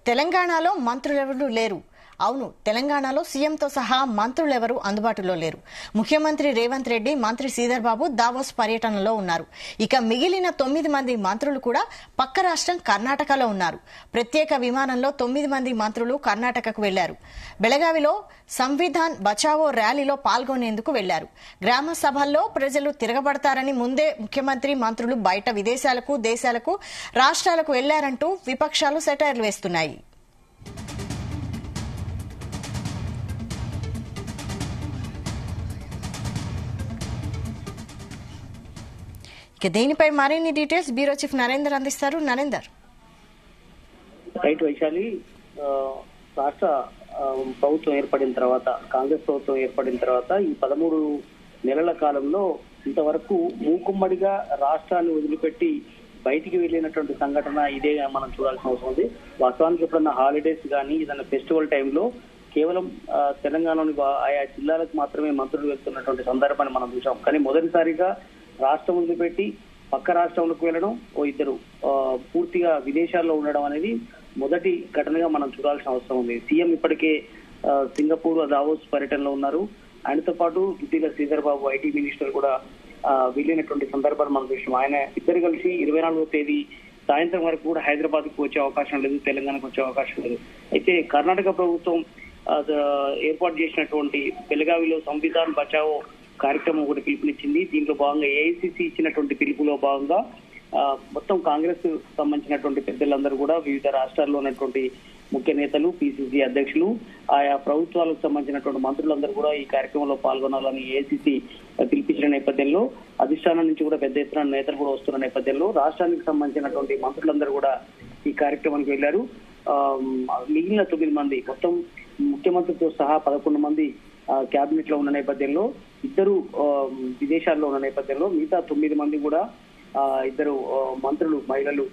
తెలంగాణలో మంత్రులెవరూ లేరు. అవును, తెలంగాణలో సీఎంతో సహా మంత్రులెవరూ అందుబాటులో లేరు. ముఖ్యమంత్రి రేవంత్ రెడ్డి, మంత్రి శ్రీధర్ బాబు దావోస్ పర్యటనలో ఉన్నారు. ఇక మిగిలిన 9 మంది మంత్రులు కూడా పక్క రాష్ట్రం కర్ణాటకలో ఉన్నారు. ప్రత్యేక విమానంలో 9 మంది మంత్రులు కర్ణాటకకు వెళ్లారు. బెళగావిలో సంవిధాన్ బచావో ర్యాలీలో పాల్గొనేందుకు వెళ్లారు. గ్రామ సభల్లో ప్రజలు తిరగబడతారని ముందే ముఖ్యమంత్రి, మంత్రులు బయట విదేశాలకు, దేశాలకు, రాష్ట్రాలకు వెళ్లారంటూ విపక్షాలు సెటైర్లు వేస్తున్నాయి. ఇక దీనిపై మరిన్ని డీటెయిల్స్ బ్యూరో చీఫ్ నరేందర్ అందిస్తారు. నరేందర్. రైట్ వైశాలి, రాష్ట్ర ప్రభుత్వం ఏర్పడిన తర్వాత, కాంగ్రెస్ ప్రభుత్వం ఏర్పడిన తర్వాత ఈ 13 నెలల కాలంలో ఇంతవరకు మూకుమ్మడిగా రాష్ట్రాన్ని వదిలిపెట్టి బయటికి వెళ్ళినటువంటి సంఘటన ఇదే మనం చూడాల్సిన అవసరం ఉంది. వాస్తవానికి ఎప్పుడన్నా హాలిడేస్ కానీ ఏదైనా ఫెస్టివల్ టైంలో కేవలం తెలంగాణలోని ఆయా జిల్లాలకు మాత్రమే మంత్రులు వెళ్తున్నటువంటి సందర్భాన్ని మనం చూసాం. కానీ మొదటిసారిగా రాష్ట్రం వదిలిపెట్టి పక్క రాష్ట్రంలోకి వెళ్ళడం, ఇద్దరు పూర్తిగా విదేశాల్లో ఉండడం అనేది మొదటి ఘటనగా మనం చూడాల్సిన అవసరం ఉంది. సీఎం ఇప్పటికే సింగపూర్, దావోస్ పర్యటనలో ఉన్నారు. ఆయనతో పాటు దుద్దిల శ్రీధర్ బాబు ఐటీ మినిస్టర్ కూడా వెళ్ళినటువంటి సందర్భాన్ని మనం చూసాం. ఆయన ఇద్దరు కలిసి 24వ తేదీ సాయంత్రం వరకు కూడా హైదరాబాద్ కు వచ్చే అవకాశం లేదు, తెలంగాణకు వచ్చే అవకాశం లేదు. అయితే కర్ణాటక ప్రభుత్వం ఏర్పాటు చేసినటువంటి బెళగావిలో సంవిధాన్ బచావో కార్యక్రమం ఒకటి పిలుపునిచ్చింది. దీంట్లో భాగంగా ఏఐసిసి ఇచ్చినటువంటి పిలుపులో భాగంగా మొత్తం కాంగ్రెస్ సంబంధించినటువంటి పెద్దలందరూ కూడా వివిధ రాష్ట్రాల్లో ఉన్నటువంటి ముఖ్య నేతలు, పిసిసి అధ్యక్షులు, ఆయా ప్రభుత్వాలకు సంబంధించినటువంటి మంత్రులందరూ కూడా ఈ కార్యక్రమంలో పాల్గొనాలని ఏఐసిసి పిలిపించిన నేపథ్యంలో, అధిష్టానం నుంచి కూడా పెద్ద ఎత్తున నేతలు కూడా వస్తున్న నేపథ్యంలో రాష్ట్రానికి సంబంధించినటువంటి మంత్రులందరూ కూడా ఈ కార్యక్రమానికి వెళ్లారు. మిగిలిన 9 మంది, మొత్తం ముఖ్యమంత్రితో సహా 11 మంది క్యాబినెట్ లో ఉన్న నేపథ్యంలో, ఇద్దరు విదేశాల్లో ఉన్న నేపథ్యంలో మిగతా 9 మంది కూడా ఇద్దరు మంత్రులు, మహిళలు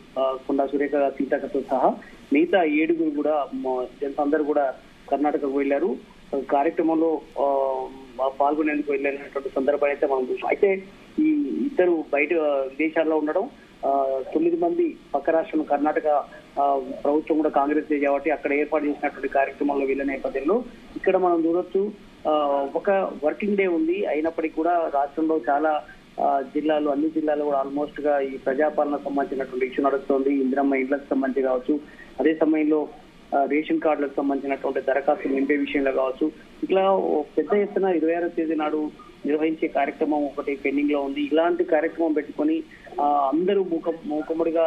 కొండా సురేఖ, సీతక్కతో సహా మిగతా 7 కూడా అందరూ కూడా కర్ణాటకకు వెళ్లారు. కార్యక్రమంలో పాల్గొనేందుకు వెళ్ళినటువంటి సందర్భాన్ని అయితే మనం చూసాం. అయితే ఈ ఇద్దరు బయట విదేశాల్లో ఉండడం, 9 మంది పక్క రాష్ట్రం కర్ణాటక ప్రభుత్వం కూడా కాంగ్రెస్ కాబట్టి అక్కడ ఏర్పాటు చేసినటువంటి కార్యక్రమంలో వెళ్ళిన నేపథ్యంలో ఇక్కడ మనం చూడొచ్చు, ఒక వర్కింగ్ డే ఉంది. అయినప్పటికీ కూడా రాష్ట్రంలో చాలా జిల్లాలు, అన్ని జిల్లాలు కూడా ఆల్మోస్ట్ గా ఈ ప్రజాపాలన సంబంధించినటువంటి ఇష్యూ నడుస్తుంది. ఇందిరమ్మ ఇళ్లకు సంబంధించి కావచ్చు, అదే సమయంలో రేషన్ కార్డులకు సంబంధించినటువంటి దరఖాస్తులు నింపే విషయంలో కావచ్చు, ఇట్లా పెద్ద ఎత్తున 26వ తేదీ నాడు నిర్వహించే కార్యక్రమం ఒకటి పెండింగ్ లో ఉంది. ఇలాంటి కార్యక్రమం పెట్టుకొని అందరూ మూకమ్మడిగా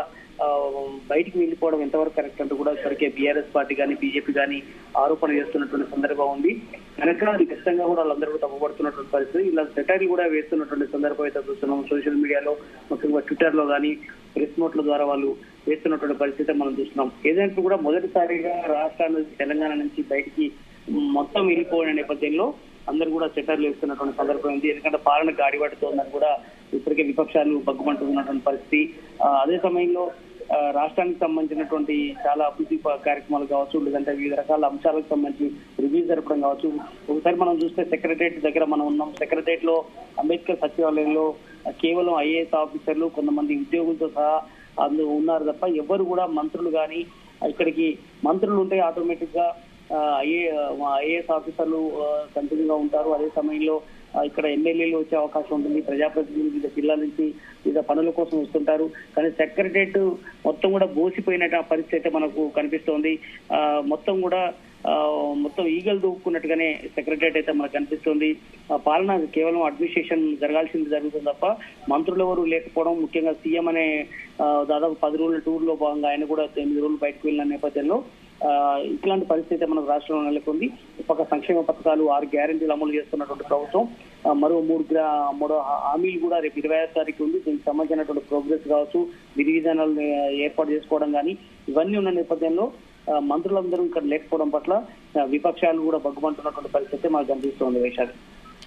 బయటికి వెళ్ళిపోవడం ఎంతవరకు కరెక్ట్ అంటూ కూడా ఇప్పటికే బీఆర్ఎస్ పార్టీ కానీ, బీజేపీ కానీ ఆరోపణ చేస్తున్నటువంటి సందర్భం ఉంది. కనుక అది ఖచ్చితంగా కూడా వాళ్ళందరూ కూడా తప్పుపడుతున్నటువంటి పరిస్థితి. ఇలా సెటైర్లు కూడా వేస్తున్నటువంటి సందర్భం అయితే చూస్తున్నాం. సోషల్ మీడియాలో, ముఖ్యంగా ట్విట్టర్ లో కానీ, ప్రెస్ నోట్ల ద్వారా వాళ్ళు వేస్తున్నటువంటి పరిస్థితి మనం చూస్తున్నాం. ఏదైనా కూడా మొదటిసారిగా రాష్ట్రాన్ని, తెలంగాణ నుంచి బయటికి మొత్తం వెళ్ళిపోయిన నేపథ్యంలో అందరూ కూడా సెటైర్లు వేస్తున్నటువంటి సందర్భం ఉంది. ఎందుకంటే పాలన గాడిపడుతోందని కూడా ఇప్పటికే విపక్షాలు బగ్గుమంటున్నటువంటి పరిస్థితి. అదే సమయంలో రాష్ట్రానికి సంబంధించినటువంటి చాలా అభివృద్ధి కార్యక్రమాలు కావచ్చు, లేదంటే వివిధ రకాల అంశాలకు సంబంధించి రివ్యూ జరపడం కావచ్చు. ఒకసారి మనం చూస్తే సెక్రటరియట్ దగ్గర మనం ఉన్నాం. సెక్రటరియట్ లో అంబేద్కర్ సచివాలయంలో కేవలం ఐఏఎస్ ఆఫీసర్లు, కొంతమంది ఉద్యోగులతో సహా అందులో ఉన్నారు తప్ప ఎవరు కూడా మంత్రులు కానీ, ఇక్కడికి మంత్రులు ఉంటే ఆటోమేటిక్ గా ఐఏఎస్ ఆఫీసర్లు కంటిన్యూగా ఉంటారు. అదే సమయంలో ఇక్కడ ఎమ్మెల్యేలు వచ్చే అవకాశం ఉంటుంది, ప్రజాప్రతినిధులు వివిధ జిల్లాల నుంచి వివిధ పనుల కోసం వస్తుంటారు. కానీ సెక్రటరియట్ మొత్తం కూడా బోసిపోయిన పరిస్థితి మనకు కనిపిస్తోంది. మొత్తం ఈగలు దూకున్నట్టుగానే సెక్రటరియట్ అయితే మనకు కనిపిస్తుంది. పాలన కేవలం అడ్మినిస్ట్రేషన్ జరగాల్సింది జరుగుతుంది తప్ప మంత్రులు ఎవరు లేకపోవడం, ముఖ్యంగా సీఎం అనే దాదాపు 10 రోజుల టూర్ లో భాగంగా ఆయన కూడా 8 రోజులు బయటకు వెళ్ళిన నేపథ్యంలో ఇట్లాంటి పరిస్థితి మనకు రాష్ట్రంలో నెలకొంది. ఒక సంక్షేమ పథకాలు, 6 గ్యారెంటీలు అమలు చేస్తున్నటువంటి ప్రభుత్వం మరో 3 హామీలు కూడా రేపు 25వ తారీఖు ఉంది. దీనికి సంబంధించినటువంటి ప్రోగ్రెస్ కావచ్చు, విధి విధానాలను ఏర్పాటు చేసుకోవడం కానీ ఇవన్నీ ఉన్న నేపథ్యంలో మంత్రులందరూ ఇక్కడ లేకపోవడం పట్ల విపక్షాలు కూడా బగ్గుమంటున్నటువంటి పరిస్థితి మనకు కనిపిస్తోంది. వైశాలి.